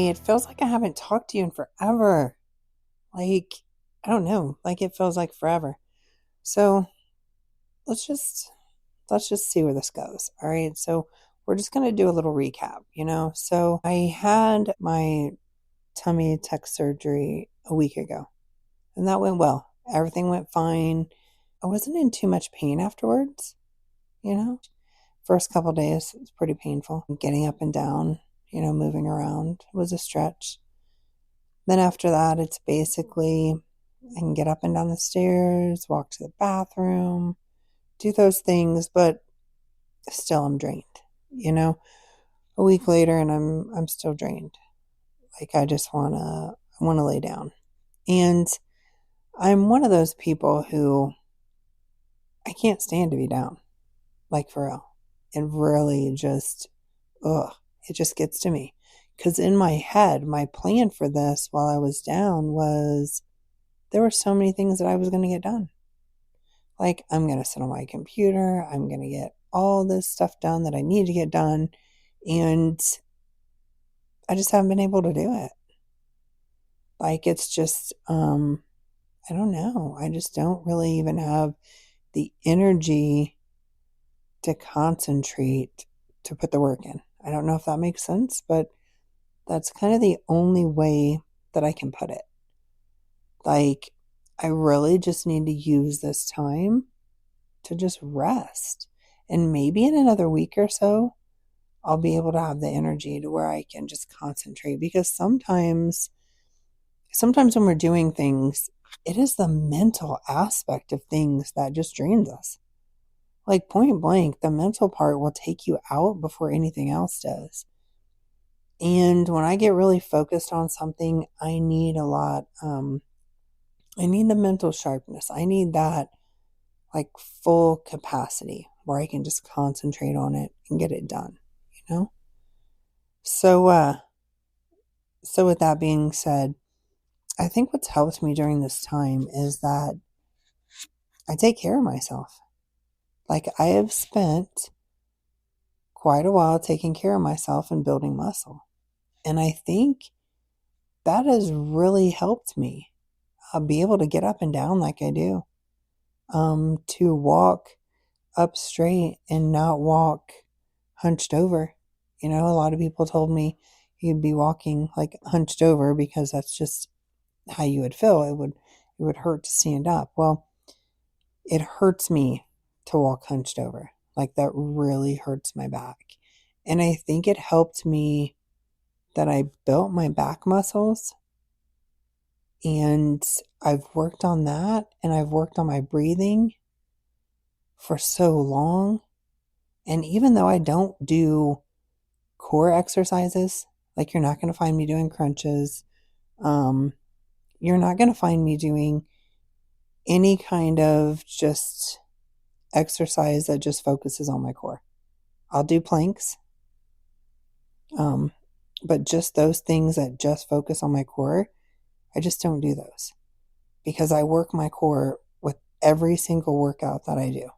Hey, it feels like I haven't talked to you in forever. Like, I don't know, like it feels like forever. So let's just let's just see where this goes. All right. So we're just gonna do a little recap. So I had my tummy tuck surgery a week ago, and that went well. Everything went fine. I wasn't in too much pain afterwards. First couple days it was pretty painful. Getting up and down, moving around was a stretch. Then after that, it's basically I can get up and down the stairs, walk to the bathroom, do those things, but still I'm drained. A week later and I'm still drained. Like I wanna lay down. And I'm one of those people who I can't stand to be down. Like for real. It really just it just gets to me. Because in my head, my plan for this while I was down was there were so many things that I was going to get done. Like, I'm going to sit on my computer. I'm going to get all this stuff done that I need to get done. And I just haven't been able to do it. Like, it's just, I don't know. I just don't really even have the energy to concentrate to put the work in. I don't know if that makes sense, but that's kind of the only way that I can put it. Like, I really just need to use this time to just rest. And maybe in another week or so, I'll be able to have the energy to where I can just concentrate. Because sometimes when we're doing things, it is the mental aspect of things that just drains us. Like point blank, the mental part will take you out before anything else does. And when I get really focused on something, I need a lot. I need the mental sharpness. I need that like full capacity where I can just concentrate on it and get it done. So so with that being said, I think what's helped me during this time is that I take care of myself. Like I have spent quite a while taking care of myself and building muscle. And I think that has really helped me be able to get up and down like I do. To walk up straight and not walk hunched over. A lot of people told me you'd be walking like hunched over because that's just how you would feel. It would hurt to stand up. Well, it hurts me to walk hunched over. Like that really hurts my back. And I think it helped me that I built my back muscles, and I've worked on that, and I've worked on my breathing for so long. And even though I don't do core exercises, like you're not going to find me doing crunches, you're not going to find me doing any kind of just exercise that just focuses on my core. I'll do planks, but just those things that just focus on my core, I just don't do those because I work my core with every single workout that I do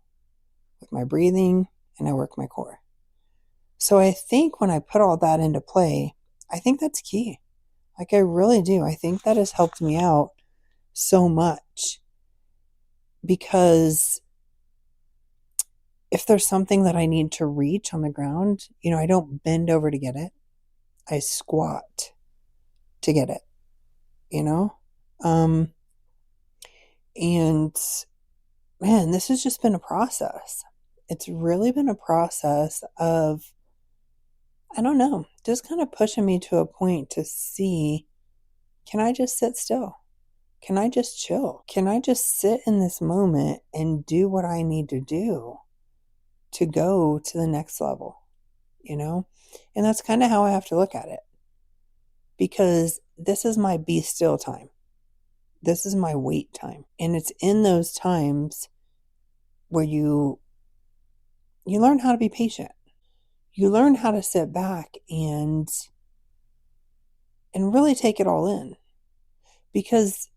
with my breathing, and I work my core. So I think when I put all that into play, I think that's key. Like I really do. I think that has helped me out so much because if there's something that I need to reach on the ground, I don't bend over to get it. I squat to get it, you know? And man, this has just been a process. It's really been a process of, I don't know, just kind of pushing me to a point to see, can I just sit still? Can I just chill? Can I just sit in this moment and do what I need to do to go to the next level? And that's kind of how I have to look at it, because this is my be still time. This is my wait time. And it's in those times where you learn how to be patient. You learn how to sit back and really take it all in. Because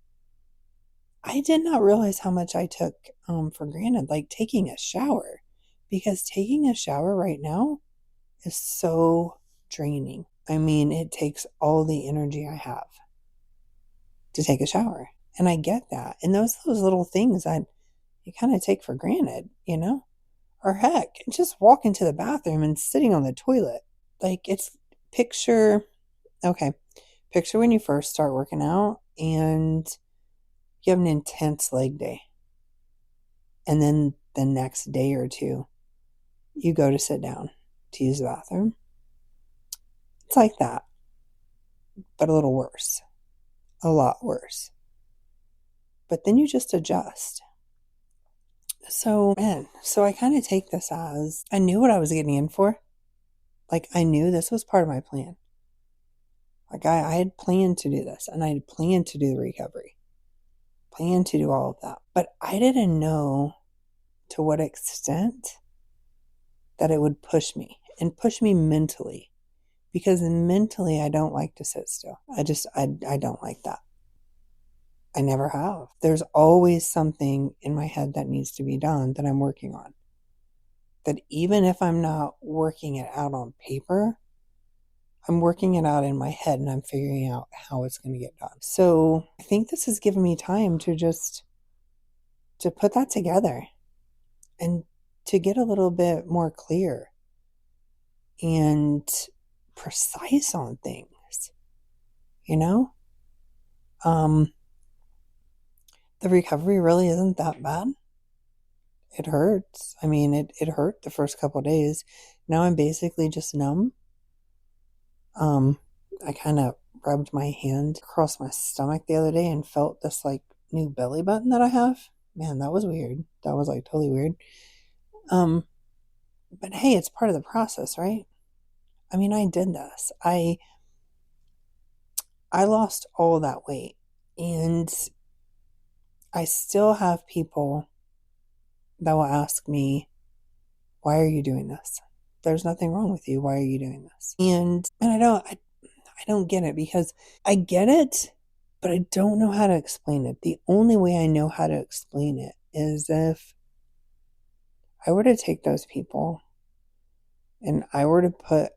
I did not realize how much I took for granted, like taking a shower. Because taking a shower right now is so draining. I mean, it takes all the energy I have to take a shower. And I get that. And those little things that you kind of take for granted, you know? Or heck, just walking to the bathroom and sitting on the toilet. Like it's picture, okay, picture when you first start working out and you have an intense leg day. And then the next day or two, you go to sit down to use the bathroom. It's like that, but a little worse, a lot worse. But then you just adjust. So, man, so I kind of take this as I knew what I was getting in for. Like, I knew this was part of my plan. Like, I had planned to do this and I had planned to do the recovery, planned to do all of that. But I didn't know to what extent that it would push me and push me mentally because mentally I don't like to sit still. I don't like that. I never have. There's always something in my head that needs to be done that I'm working on. That even if I'm not working it out on paper, I'm working it out in my head and I'm figuring out how it's going to get done. So I think this has given me time to just to put that together and to get a little bit more clear and precise on things, you know? The recovery really isn't that bad. It hurts. I mean, it hurt the first couple of days. Now I'm basically just numb. I kind of rubbed my hand across my stomach the other day and felt this like new belly button that I have. Man, that was weird. That was like totally weird. But hey, it's part of the process, right? I mean, I did this. I lost all that weight and I still have people that will ask me, why are you doing this? There's nothing wrong with you. Why are you doing this? And I don't get it because I get it, but I don't know how to explain it. The only way I know how to explain it is if I were to take those people and I were to put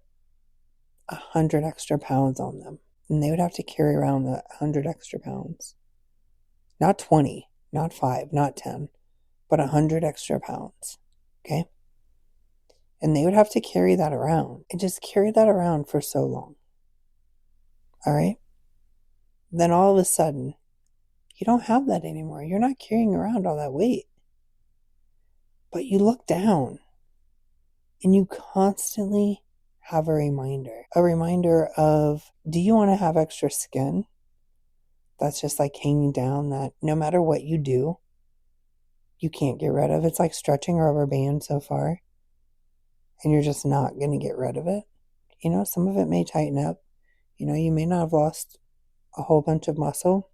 100 extra pounds on them, and they would have to carry around the 100 extra pounds. Not 20, not 5, not 10, but 100 extra pounds. Okay? And they would have to carry that around and just carry that around for so long. All right? Then all of a sudden, you don't have that anymore. You're not carrying around all that weight. But you look down and you constantly have a reminder of, do you want to have extra skin? That's just like hanging down that no matter what you do, you can't get rid of. It's like stretching a rubber band so far and you're just not going to get rid of it. You know, some of it may tighten up. You know, you may not have lost a whole bunch of muscle.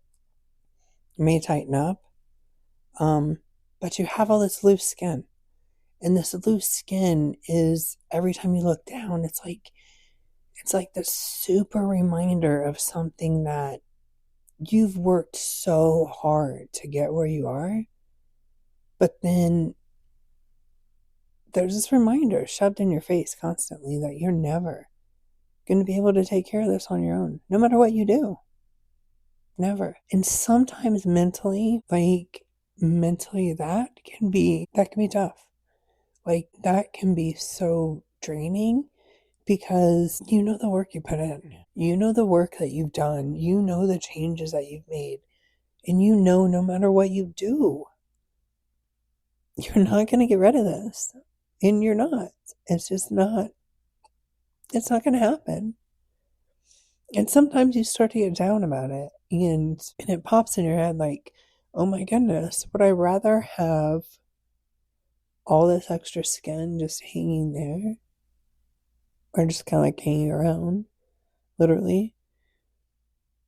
It may tighten up. But you have all this loose skin. And this loose skin is every time you look down, it's like this super reminder of something that you've worked so hard to get where you are. But then there's this reminder shoved in your face constantly that you're never going to be able to take care of this on your own, no matter what you do. Never. And sometimes mentally that can be tough. Like that can be so draining because you know the work you put in. You know the work that you've done. You know the changes that you've made. And you know no matter what you do, you're not going to get rid of this. And you're not. It's not going to happen. And sometimes you start to get down about it and it pops in your head like, oh my goodness, would I rather have all this extra skin just hanging there or just kind of like hanging around, literally?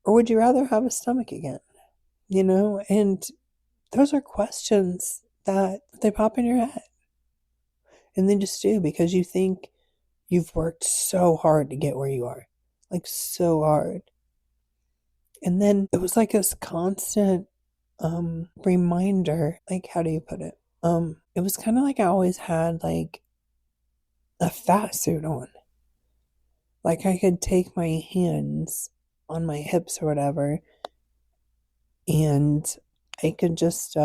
Or would you rather have a stomach again? You know, and those are questions that they pop in your head. And they just do because you think you've worked so hard to get where you are. Like so hard. And then it was like this constant reminder, like how do you put it? It was kind of like I always had like a fat suit on. Like I could take my hands on my hips or whatever, and I could just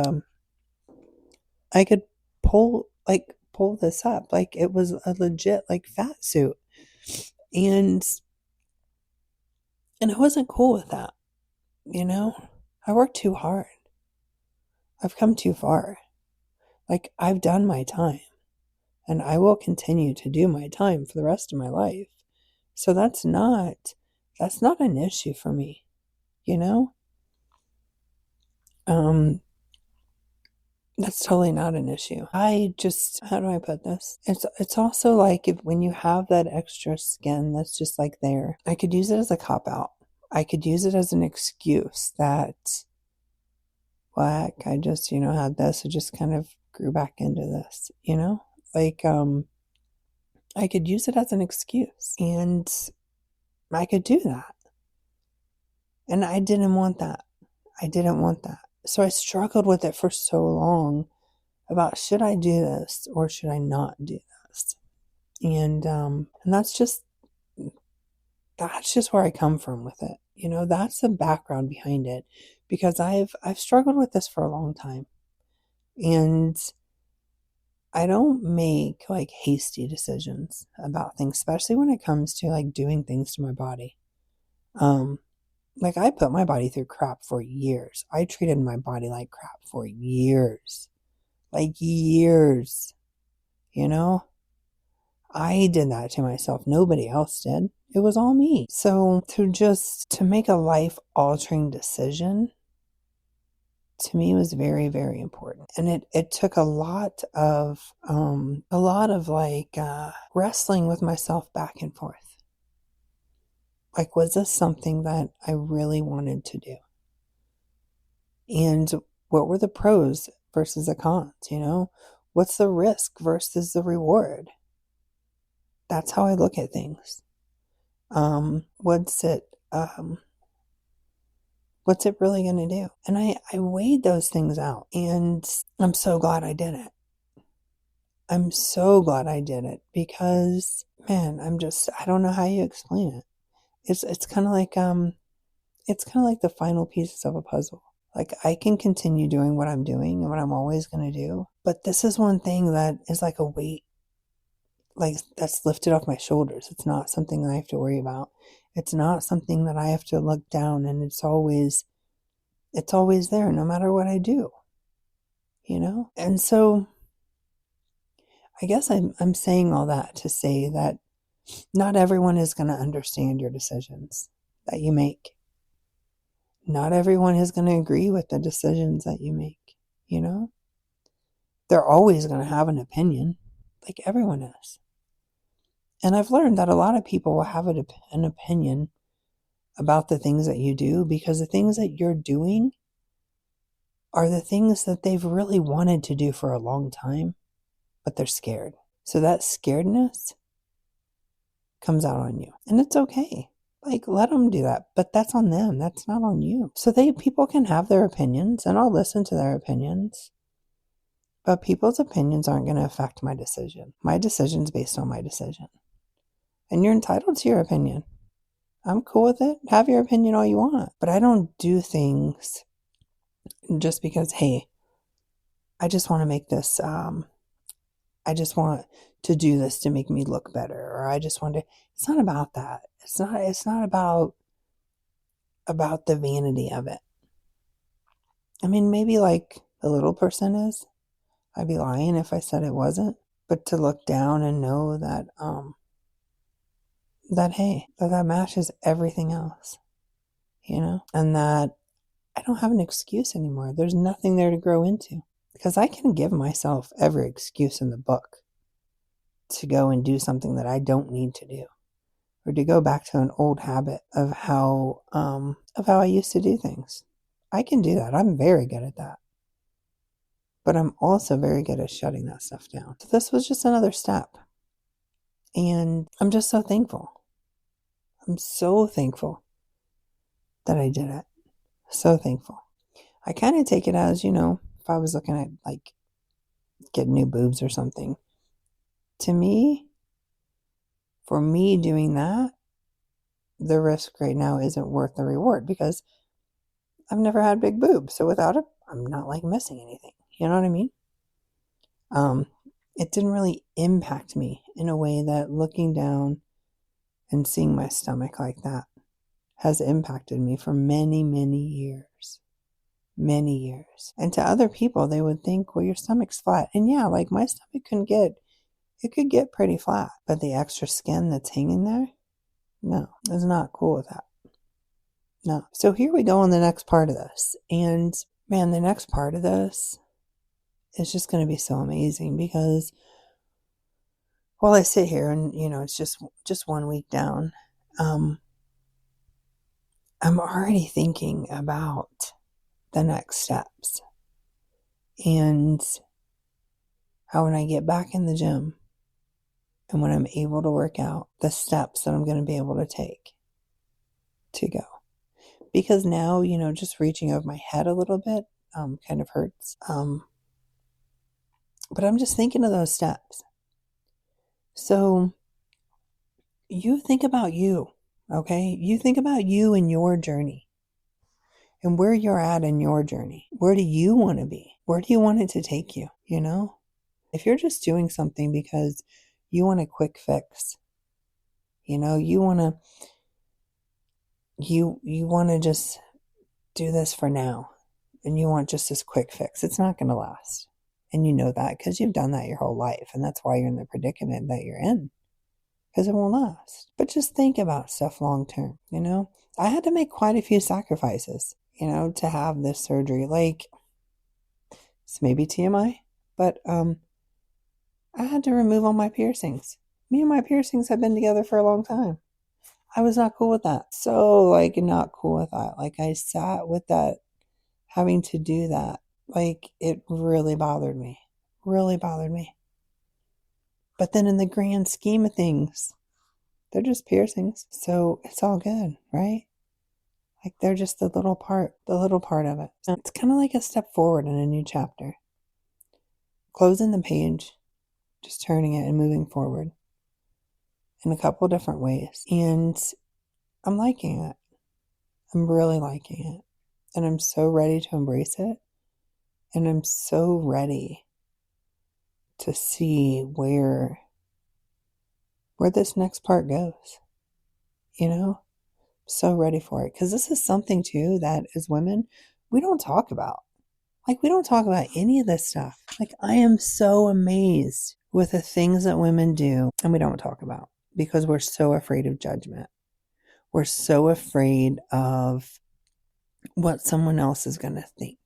I could pull this up like it was a legit like fat suit. And I wasn't cool with that, you know? I worked too hard. I've come too far. Like I've done my time, and I will continue to do my time for the rest of my life. So that's not an issue for me, you know? Um that's totally not an issue. I just, how do I put this? It's also like if when you have that extra skin that's just like there, I could use it as a cop out. I could use it as an excuse that, whack, I just, had this, it just kind of grew back into this, Like I could use it as an excuse, and I could do that. And I didn't want that. I didn't want that. So I struggled with it for so long about, should I do this or should I not do this? And that's just where I come from with it. That's the background behind it, because I've struggled with this for a long time. And I don't make like hasty decisions about things, especially when it comes to like doing things to my body. Like I put my body through crap for years. I treated my body like crap for years. Like years. I did that to myself. Nobody else did. It was all me. So to make a life altering decision, to me, was very, very important. And it took a lot of like wrestling with myself back and forth. Like, was this something that I really wanted to do? And what were the pros versus the cons, What's the risk versus the reward? That's how I look at things. What's it really going to do? And I weighed those things out, and I'm so glad I did it. I'm so glad I did it, because, man, I don't know how you explain it. It's kind of like the final pieces of a puzzle. Like I can continue doing what I'm doing and what I'm always going to do, but this is one thing that is like a weight, like that's lifted off my shoulders. It's not something I have to worry about. It's not something that I have to look down, and it's always there no matter what I do. And so I guess I'm saying all that to say that not everyone is going to understand your decisions that you make. Not everyone is going to agree with the decisions that you make, They're always going to have an opinion, like everyone is. And I've learned that a lot of people will have an opinion about the things that you do, because the things that you're doing are the things that they've really wanted to do for a long time, but they're scared. So that scaredness comes out on you. And it's okay. Like, let them do that. But that's on them. That's not on you. So people can have their opinions, and I'll listen to their opinions. But people's opinions aren't going to affect my decision. My decision's based on my decision. And you're entitled to your opinion. I'm cool with it. Have your opinion all you want. But I don't do things just because, hey, I just want to make this, I just want to do this to make me look better. Or I just want to, it's not about that. It's not about the vanity of it. I mean, maybe like the little person is. I'd be lying if I said it wasn't. But to look down and know that, hey, that matches everything else, and that I don't have an excuse anymore. There's nothing there to grow into, because I can give myself every excuse in the book to go and do something that I don't need to do, or to go back to an old habit of how I used to do things. I can do that. I'm very good at that. But I'm also very good at shutting that stuff down. So this was just another step. And I'm just so thankful. I'm so thankful that I did it. So thankful. I kind of take it as, if I was looking at like getting new boobs or something. To me, for me doing that the risk right now isn't worth the reward because I've never had big boobs. So without it, I'm not like missing anything. You know what I mean? Um, it didn't really impact me in a way that looking down and seeing my stomach like that has impacted me for many, many years. Many years. And to other people, they would think, well, your stomach's flat. And yeah, like my stomach it could get pretty flat. But the extra skin that's hanging there, no, I was not cool with that. No. So here we go on the next part of this. And man, the next part of this is just going to be so amazing because while I sit here and, it's just 1 week down, I'm already thinking about the next steps and how when I get back in the gym and when I'm able to work out, the steps that I'm going to be able to take to go. Because now, just reaching over my head a little bit kind of hurts. But I'm just thinking of those steps. So you think about you, okay? You think about you and your journey and where you're at in your journey. Where do you want to be? Where do you want it to take you, If you're just doing something because you want a quick fix, you want to just do this for now and you want just this quick fix. It's not going to last. And you know that because you've done that your whole life. And that's why you're in the predicament that you're in. Because it won't last. But just think about stuff long term, I had to make quite a few sacrifices, to have this surgery. Like, it's maybe TMI, but I had to remove all my piercings. Me and my piercings have been together for a long time. I was not cool with that. So, not cool with that. I sat with that, having to do that. It really bothered me. Really bothered me. But then in the grand scheme of things, they're just piercings. So it's all good, right? They're just the little part of it. So it's kind of like a step forward in a new chapter. Closing the page, just turning it and moving forward in a couple different ways. And I'm liking it. I'm really liking it. And I'm so ready to embrace it. And I'm so ready to see where this next part goes. So ready for it. Because this is something too that as women, we don't talk about. We don't talk about any of this stuff. I am so amazed with the things that women do and we don't talk about because we're so afraid of judgment. We're so afraid of what someone else is going to think.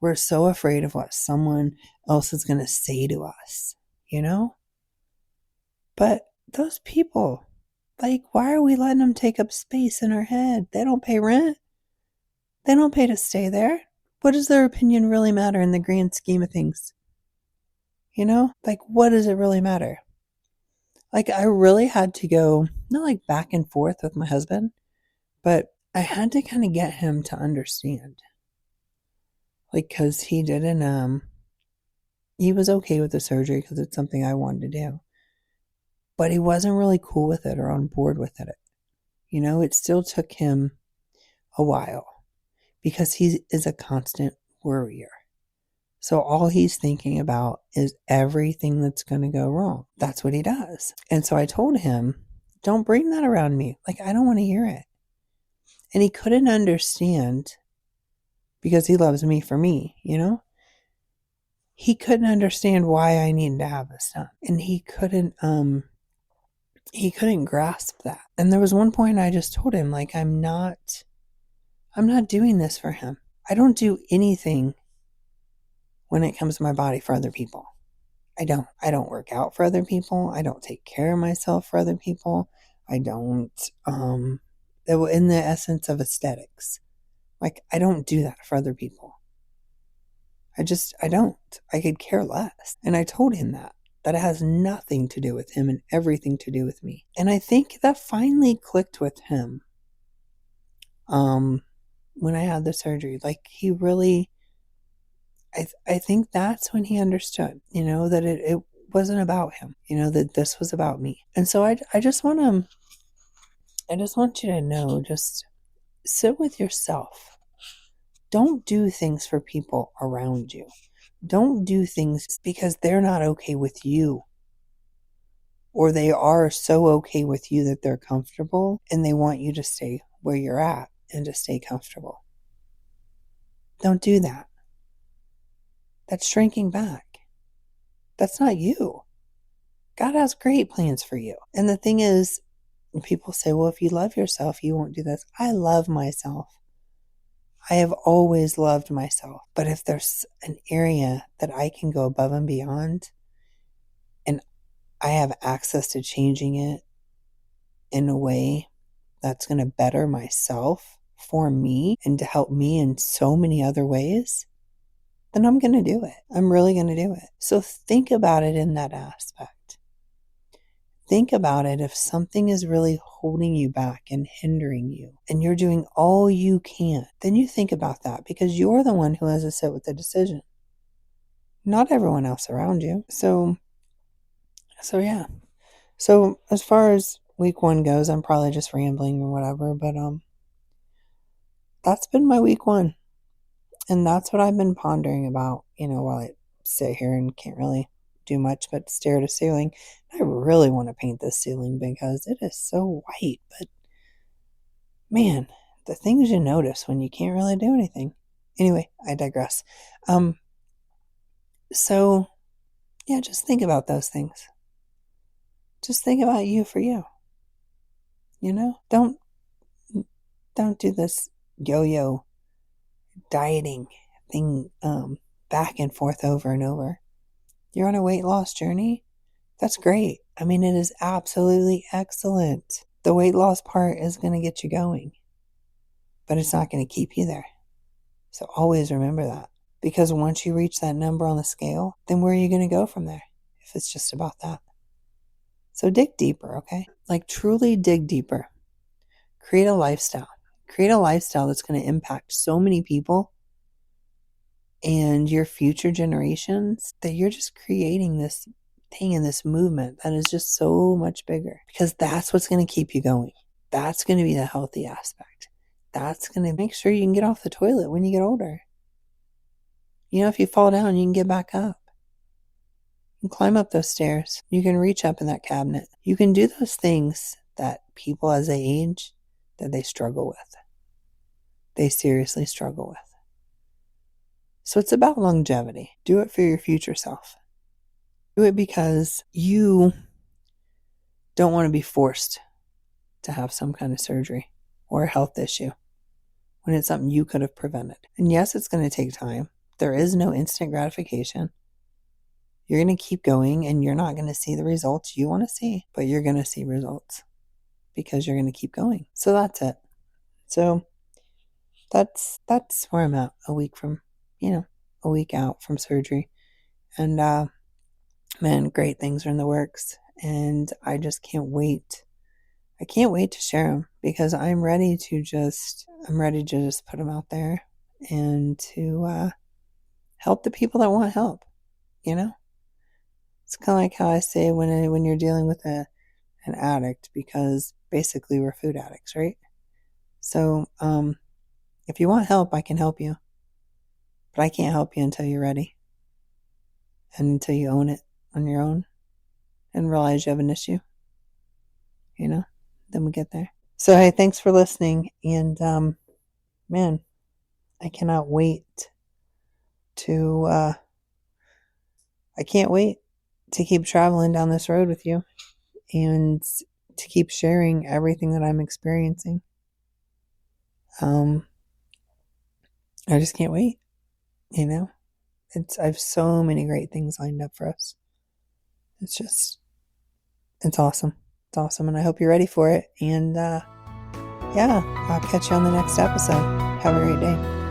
We're so afraid of what someone else is going to say to us, But those people, why are we letting them take up space in our head? They don't pay rent. They don't pay to stay there. What does their opinion really matter in the grand scheme of things? What does it really matter? I really had to go, not back and forth with my husband, but I had to kind of get him to understand. Because he didn't, he was okay with the surgery because it's something I wanted to do. But he wasn't really cool with it or on board with it. It still took him a while because he is a constant worrier. So all he's thinking about is everything that's going to go wrong. That's what he does. And so I told him, don't bring that around me. I don't want to hear it. And he couldn't understand because he loves me for me, He couldn't understand why I needed to have this done. And he couldn't grasp that. And there was one point I just told him, I'm not doing this for him. I don't do anything when it comes to my body for other people. I don't work out for other people. I don't take care of myself for other people. I don't, in the essence of aesthetics, I don't do that for other people. I don't. I could care less. And I told him that it has nothing to do with him and everything to do with me. And I think that finally clicked with him. When I had the surgery, he really, I think that's when he understood, that it wasn't about him, that this was about me. And so I just want to I just want you to know, just sit with yourself. Don't do things for people around you. Don't do things because they're not okay with you, or they are so okay with you that they're comfortable and they want you to stay where you're at and to stay comfortable. Don't do that. That's shrinking back. That's not you. God has great plans for you. And the thing is, people say, well, if you love yourself, you won't do this. I love myself. I have always loved myself. But if there's an area that I can go above and beyond, and I have access to changing it in a way that's going to better myself for me and to help me in so many other ways, then I'm going to do it. I'm really going to do it. So think about it in that aspect. Think about it if something is really holding you back and hindering you and you're doing all you can, then you think about that because you're the one who has to sit with the decision, not everyone else around you. So yeah. So as far as week 1 goes, I'm probably just rambling or whatever, but that's been my week 1. And that's what I've been pondering about, while I sit here and can't really do much but stare at a ceiling. I really want to paint this ceiling because it is so white, but man, the things you notice when you can't really do anything. Anyway, I digress. So yeah, just think about those things. Just think about you for you. Don't do this yo-yo dieting thing back and forth over and over. You're on a weight loss journey? That's great. I mean, it is absolutely excellent. The weight loss part is going to get you going, but it's not going to keep you there. So always remember that. Because once you reach that number on the scale, then where are you going to go from there if it's just about that? So dig deeper, okay? Like truly dig deeper. Create a lifestyle. Create a lifestyle that's going to impact so many people and your future generations that you're just creating this thing in this movement that is just so much bigger, because that's what's going to keep you going. That's going to be the healthy aspect. That's going to make sure you can get off the toilet when you get older. If you fall down, you can get back up. You can climb up those stairs. You can reach up in that cabinet. You can do those things that people as they age, that they struggle with. They seriously struggle with. So it's about longevity. Do it for your future self. Do it because you don't want to be forced to have some kind of surgery or a health issue when it's something you could have prevented. And yes, it's going to take time. There is no instant gratification. You're going to keep going and you're not going to see the results you want to see, but you're going to see results because you're going to keep going. So that's it. So that's where I'm at a week out from surgery. And man, great things are in the works. And I just can't wait. I can't wait to share them because I'm ready to just put them out there and to help the people that want help. It's kind of like how I say when you're dealing with an addict, because basically we're food addicts, right? So if you want help, I can help you, but I can't help you until you're ready and until you own it on your own and realize you have an issue. Then we get there. So hey, thanks for listening, and man, I cannot wait to I can't wait to keep traveling down this road with you and to keep sharing everything that I'm experiencing. I just can't wait. I have so many great things lined up for us. It's awesome. It's awesome, and I hope you're ready for it. And yeah, I'll catch you on the next episode. Have a great day.